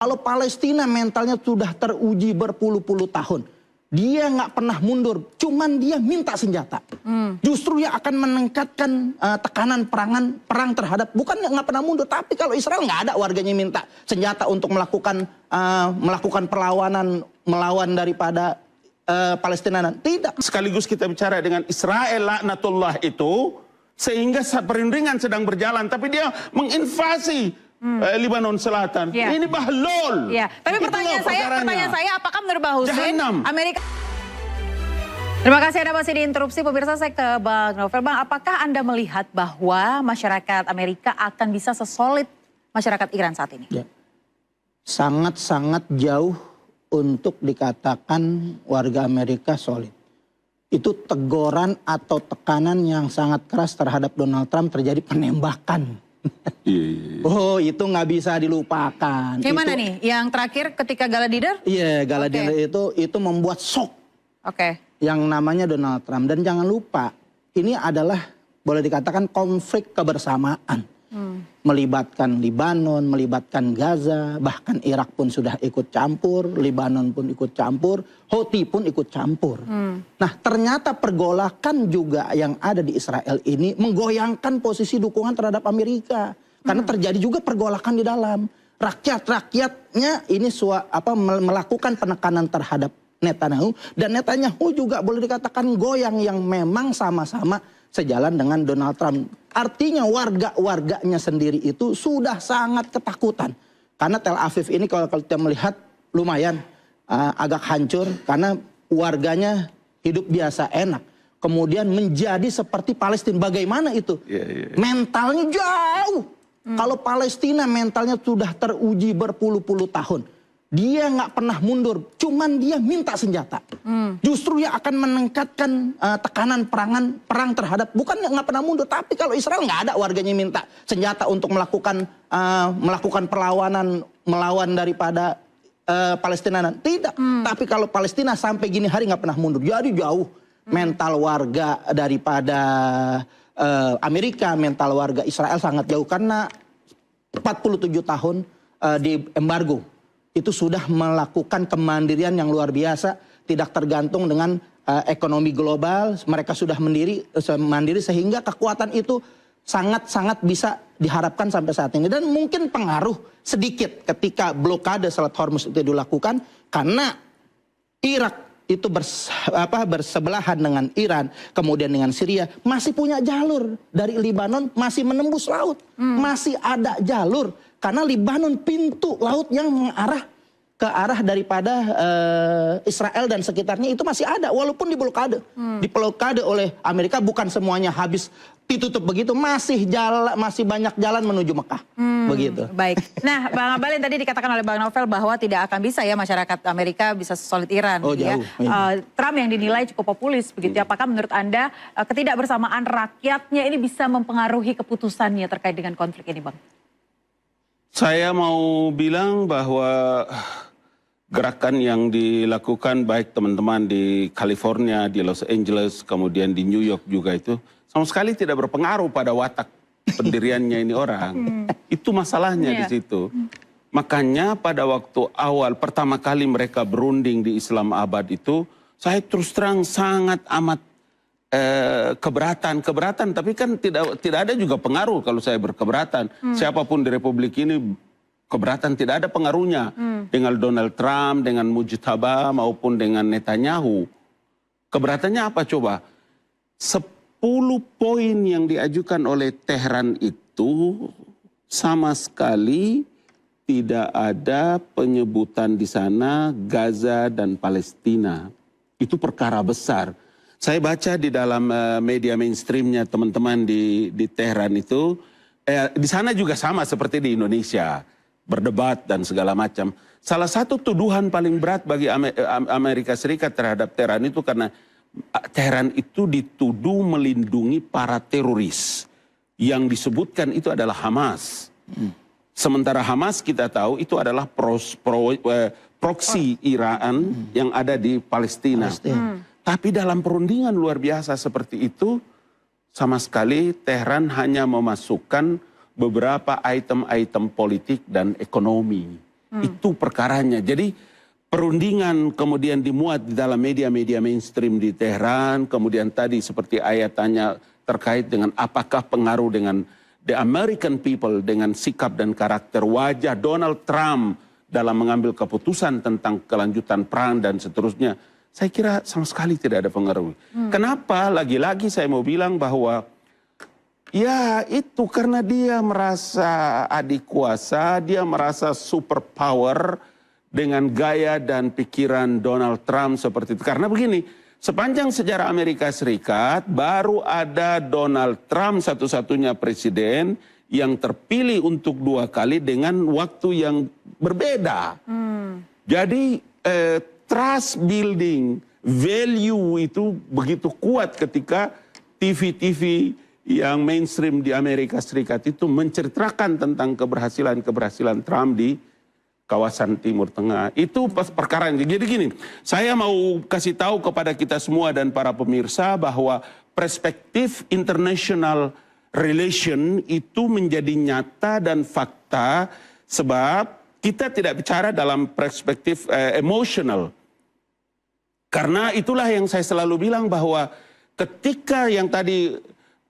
Kalau Palestina mentalnya sudah teruji berpuluh-puluh tahun. Dia nggak pernah mundur, cuman dia minta senjata. Justru yang akan meningkatkan tekanan perang terhadap, bukan nggak pernah mundur, tapi kalau Israel nggak ada warganya minta senjata untuk melakukan perlawanan melawan daripada Palestina. Tidak. Sekaligus kita bicara dengan Israel laknatullah itu, sehingga perundingan sedang berjalan, tapi dia menginvasi Lebanon Selatan. Ini bahlul. Tapi pertanyaan saya, apakah menurut Bang Hussein, Amerika... Terima kasih Anda masih diinterupsi. Pemirsa, saya ke Bang Novel. Bang, apakah Anda melihat bahwa masyarakat Amerika akan bisa sesolid masyarakat Iran saat ini? Ya. Sangat-sangat jauh untuk dikatakan warga Amerika solid. Itu teguran atau tekanan yang sangat keras terhadap Donald Trump, terjadi penembakan. Oh, itu nggak bisa dilupakan. Yang mana nih? Yang terakhir ketika Gala Dinner? Iya, Gala Dinner itu membuat shock. Yang namanya Donald Trump. Dan jangan lupa, ini adalah boleh dikatakan konflik kebersamaan. Melibatkan Lebanon, melibatkan Gaza, bahkan Irak pun sudah ikut campur, Lebanon pun ikut campur, Houthi pun ikut campur. Nah, ternyata pergolakan juga yang ada di Israel ini menggoyangkan posisi dukungan terhadap Amerika. Karena terjadi juga pergolakan di dalam. Rakyatnya ini melakukan penekanan terhadap Netanyahu. Dan Netanyahu juga boleh dikatakan goyang, yang memang sama-sama sejalan dengan Donald Trump. Artinya warganya sendiri itu sudah sangat ketakutan. Karena Tel Aviv ini kalau kita melihat lumayan agak hancur. Karena warganya hidup biasa enak. Kemudian menjadi seperti Palestina. Bagaimana itu? Mentalnya jauh. Kalau Palestina mentalnya sudah teruji berpuluh-puluh tahun. Dia nggak pernah mundur, cuman dia minta senjata. Justru yang akan meningkatkan tekanan perang terhadap, bukan nggak pernah mundur, tapi kalau Israel nggak ada warganya minta senjata untuk melakukan perlawanan melawan daripada Palestina. Tidak. Tapi kalau Palestina sampai gini hari nggak pernah mundur, jadi jauh mental warga daripada Amerika, mental warga Israel sangat jauh karena 47 tahun di embargo. Itu sudah melakukan kemandirian yang luar biasa, tidak tergantung dengan ekonomi global. Mereka sudah mandiri sehingga kekuatan itu sangat-sangat bisa diharapkan sampai saat ini. Dan mungkin pengaruh sedikit ketika blokade Selat Hormuz itu dilakukan, karena Irak itu bersebelahan dengan Iran, kemudian dengan Syria, masih punya jalur dari Lebanon, masih menembus laut, masih ada jalur. Karena Lebanon pintu laut yang mengarah ke arah daripada Israel dan sekitarnya itu masih ada, walaupun diblokade. Diblokade oleh Amerika, bukan semuanya habis ditutup begitu, masih banyak jalan menuju Mekah. Begitu. Baik. Nah, Bang Abalin, tadi dikatakan oleh Bang Novel bahwa tidak akan bisa ya masyarakat Amerika bisa solid Iran. Oh, jauh. Trump yang dinilai cukup populis begitu. Apakah menurut Anda ketidakbersamaan rakyatnya ini bisa mempengaruhi keputusannya terkait dengan konflik ini, Bang? Saya mau bilang bahwa gerakan yang dilakukan baik teman-teman di California, di Los Angeles, kemudian di New York juga itu sama sekali tidak berpengaruh pada watak pendiriannya ini orang. Itu masalahnya di situ. Makanya pada waktu awal pertama kali mereka berunding di Islamabad itu, saya terus terang sangat amat keberatan, tapi kan tidak ada juga pengaruh kalau saya berkeberatan. Siapapun di Republik ini keberatan, tidak ada pengaruhnya dengan Donald Trump, dengan Mujtaba maupun dengan Netanyahu. Keberatannya apa coba? 10 poin yang diajukan oleh Tehran itu sama sekali tidak ada penyebutan di sana Gaza dan Palestina. Itu perkara besar. Saya baca di dalam media mainstreamnya teman-teman di Tehran itu, di sana juga sama seperti di Indonesia, berdebat dan segala macam. Salah satu tuduhan paling berat bagi Amerika Serikat terhadap Tehran itu karena Tehran itu dituduh melindungi para teroris. Yang disebutkan itu adalah Hamas. Sementara Hamas kita tahu itu adalah proksi Iran yang ada di Palestina. Tapi dalam perundingan luar biasa seperti itu, sama sekali Tehran hanya memasukkan beberapa item-item politik dan ekonomi. Itu perkaranya. Jadi perundingan kemudian dimuat di dalam media-media mainstream di Teheran. Kemudian tadi seperti ayat tanya terkait dengan apakah pengaruh dengan the American people dengan sikap dan karakter wajah Donald Trump dalam mengambil keputusan tentang kelanjutan perang dan seterusnya. Saya kira sama sekali tidak ada pengaruh. Kenapa? Lagi-lagi saya mau bilang bahwa ya itu karena dia merasa adik kuasa, dia merasa superpower dengan gaya dan pikiran Donald Trump seperti itu. Karena begini, sepanjang sejarah Amerika Serikat baru ada Donald Trump satu-satunya presiden yang terpilih untuk 2 kali dengan waktu yang berbeda. Jadi trust building, value itu begitu kuat ketika TV-TV yang mainstream di Amerika Serikat itu menceritakan tentang keberhasilan-keberhasilan Trump di kawasan Timur Tengah. Itu perkara. Jadi gini, saya mau kasih tahu kepada kita semua dan para pemirsa bahwa perspektif international relation itu menjadi nyata dan fakta sebab kita tidak bicara dalam perspektif emosional. Karena itulah yang saya selalu bilang bahwa ketika yang tadi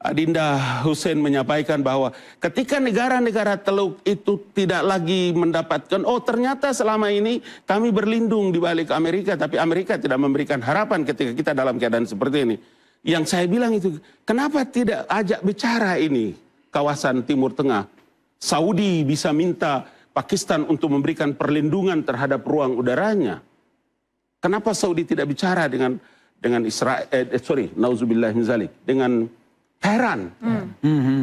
Adinda Hussein menyampaikan bahwa ketika negara-negara Teluk itu tidak lagi mendapatkan, oh ternyata selama ini kami berlindung di balik Amerika, tapi Amerika tidak memberikan harapan ketika kita dalam keadaan seperti ini. Yang saya bilang itu, kenapa tidak ajak bicara ini kawasan Timur Tengah? Saudi bisa minta Pakistan untuk memberikan perlindungan terhadap ruang udaranya. Kenapa Saudi tidak bicara dengan Israel, nauzubillah min zalik, dengan Teheran?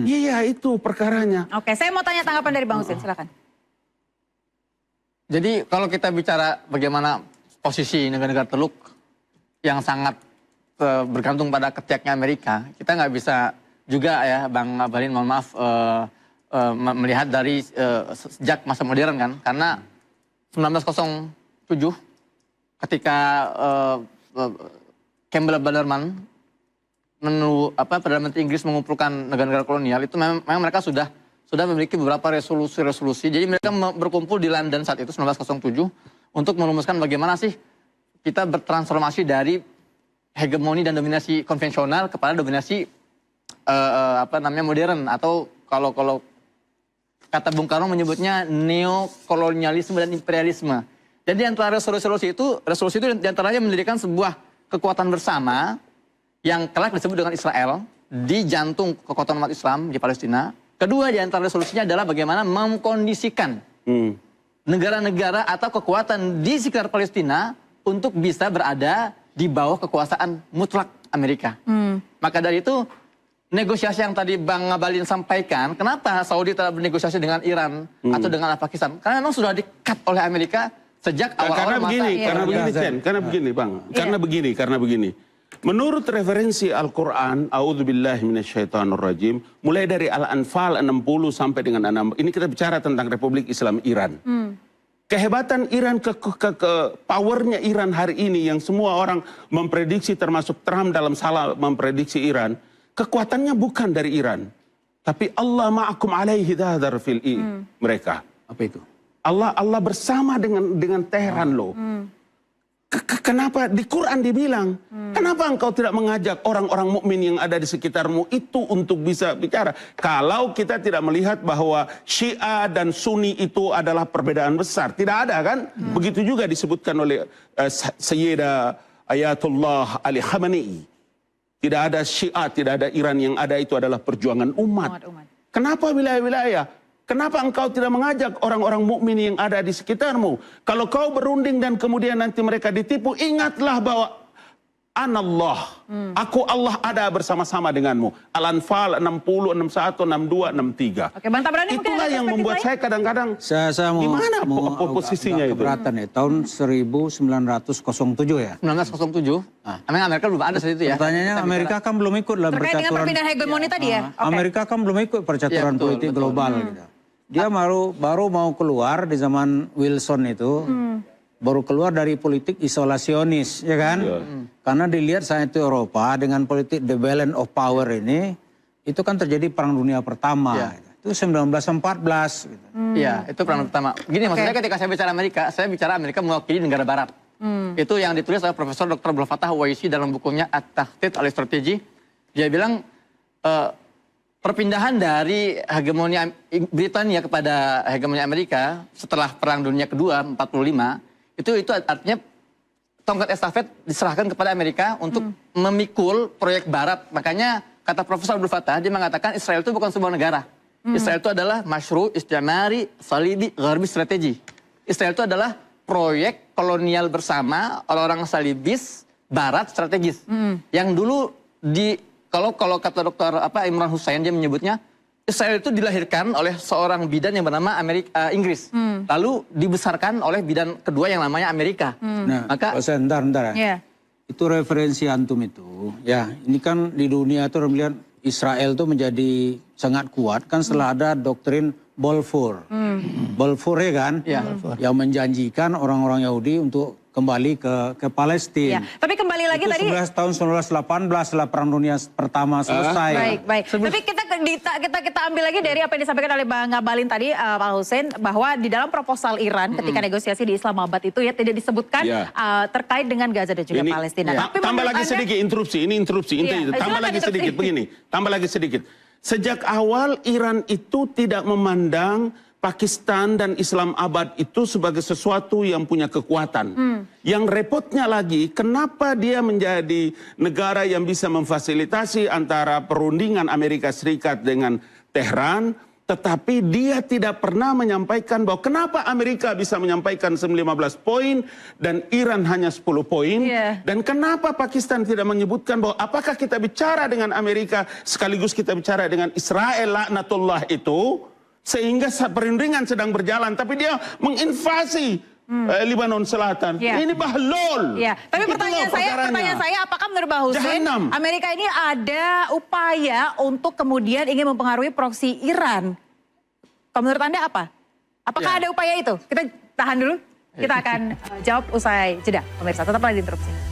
Iya, itu perkaranya. Oke, saya mau tanya tanggapan dari Bang Husin, silakan. Jadi kalau kita bicara bagaimana posisi negara-negara Teluk yang sangat bergantung pada ketiaknya Amerika, kita nggak bisa juga ya, Bang Abalin, mohon maaf, melihat dari sejak masa modern kan, karena 1907 ketika Campbell Bannerman Perdana Menteri Inggris mengumpulkan negara-negara kolonial, itu memang mereka sudah memiliki beberapa resolusi. Jadi mereka berkumpul di London saat itu 1907 untuk merumuskan bagaimana sih kita bertransformasi dari hegemoni dan dominasi konvensional kepada dominasi modern, atau kalau kata Bung Karno menyebutnya neokolonialisme dan imperialisme. Dan di antara resolusi itu diantaranya mendirikan sebuah kekuatan bersama yang kelak disebut dengan Israel di jantung kekuatan umat Islam di Palestina. Kedua di antara resolusinya adalah bagaimana mengkondisikan negara-negara atau kekuatan di sekitar Palestina untuk bisa berada di bawah kekuasaan mutlak Amerika. Maka dari itu negosiasi yang tadi Bang Ngabalin sampaikan, kenapa Saudi telah bernegosiasi dengan Iran atau dengan Pakistan? Karena memang sudah di-cut oleh Amerika sejak awal-awal masa. Karena begini. Menurut referensi Al-Quran, A'udzubillahi minasyaitonirrajim, mulai dari Al-Anfal 60 sampai dengan 6, ini kita bicara tentang Republik Islam Iran. Kehebatan Iran, powernya Iran hari ini yang semua orang memprediksi, termasuk Trump dalam salah memprediksi Iran, kekuatannya bukan dari Iran, tapi Allah ma'akum alaihi dhadar fil mereka. Apa itu? Allah bersama dengan Teheran loh. Kenapa di Quran dibilang, kenapa engkau tidak mengajak orang-orang mukmin yang ada di sekitarmu itu untuk bisa bicara? Kalau kita tidak melihat bahwa Syiah dan Sunni itu adalah perbedaan besar, tidak ada kan? Begitu juga disebutkan oleh Sayyidah Ayatullah Ali Khamenei. Tidak ada Syiah, tidak ada Iran, yang ada itu adalah perjuangan umat. Kenapa wilayah-wilayah? Kenapa engkau tidak mengajak orang-orang mukmin yang ada di sekitarmu? Kalau kau berunding dan kemudian nanti mereka ditipu, ingatlah bahwa Anallah, aku Allah ada bersama-sama denganmu. Al-Anfal 60, 61, 62, 63. Oke, Bang Tabrani, itulah yang membuat saya kadang-kadang, saya mau, gimana posisinya itu? Keberatan ya, tahun 1907 ya? 1907, emang Amerika belum ada saat itu ya? Pertanyaannya Amerika kan belum ikut dalam percaturan. Terkait dengan perpindahan hegemoni tadi ya? Amerika kan belum ikut percaturan politik global. Gitu. Dia baru mau keluar di zaman Wilson itu. Baru keluar dari politik isolasionis, ya kan? Karena dilihat saat itu Eropa dengan politik the balance of power ini, itu kan terjadi Perang Dunia Pertama. Itu itu 1914 gitu. Iya, itu peran utama. Gini, maksudnya ketika saya bicara Amerika mewakili negara barat. Itu yang ditulis oleh Profesor Dr. Abdul Fattah Uwaisi dalam bukunya At-Tahdid al-Strategi. Dia bilang perpindahan dari hegemoni Britania kepada hegemoni Amerika setelah Perang Dunia Kedua 45 itu artinya tongkat estafet diserahkan kepada Amerika untuk memikul proyek barat. Makanya kata Profesor Abdul Fattah, dia mengatakan Israel itu bukan sebuah negara. Israel itu adalah masyru, istimari, salibi, gharbi strategi. Israel itu adalah proyek kolonial bersama orang-orang salibis barat strategis. Yang dulu kalau kata Dr. Imran Hussein, dia menyebutnya Israel itu dilahirkan oleh seorang bidan yang bernama Inggris. Lalu dibesarkan oleh bidan kedua yang namanya Amerika. Nah, maka bentar. Yeah. Itu referensi antum itu. Ya, ini kan di dunia itu orang melihat Israel itu menjadi sangat kuat kan setelah ada doktrin Balfour. Balfour ya kan? Yang menjanjikan orang-orang Yahudi untuk kembali ke Palestina. Ya, tapi kembali lagi itu tadi 11 tahun 1918 setelah Perang Dunia Pertama selesai. Baik. Tapi kita ambil lagi dari apa yang disampaikan oleh Bang Ngabalin tadi, Pak Hussein, bahwa di dalam proposal Iran ketika negosiasi di Islamabad itu ya tidak disebutkan terkait dengan Gaza dan juga Palestina. Tapi tambah lagi sedikit interupsi, ini interupsi. Tambah lagi sedikit begini, tambah lagi sedikit. Sejak awal Iran itu tidak memandang Pakistan dan Islamabad itu sebagai sesuatu yang punya kekuatan. Yang repotnya lagi, kenapa dia menjadi negara yang bisa memfasilitasi antara perundingan Amerika Serikat dengan Tehran, tetapi dia tidak pernah menyampaikan bahwa kenapa Amerika bisa menyampaikan 15 poin dan Iran hanya 10 poin. Dan kenapa Pakistan tidak menyebutkan bahwa apakah kita bicara dengan Amerika sekaligus kita bicara dengan Israel laknatullah itu. Sehingga perundingan sedang berjalan, tapi dia menginvasi Lebanon Selatan. Ini bahlol. Tapi pertanyaan saya, apakah menurut Pak Hussein, Amerika ini ada upaya untuk kemudian ingin mempengaruhi proksi Iran? Kalau menurut Anda apa? Apakah ada upaya itu? Kita tahan dulu, kita akan jawab usai jeda. Pemirsa, tetaplah di Interupsi.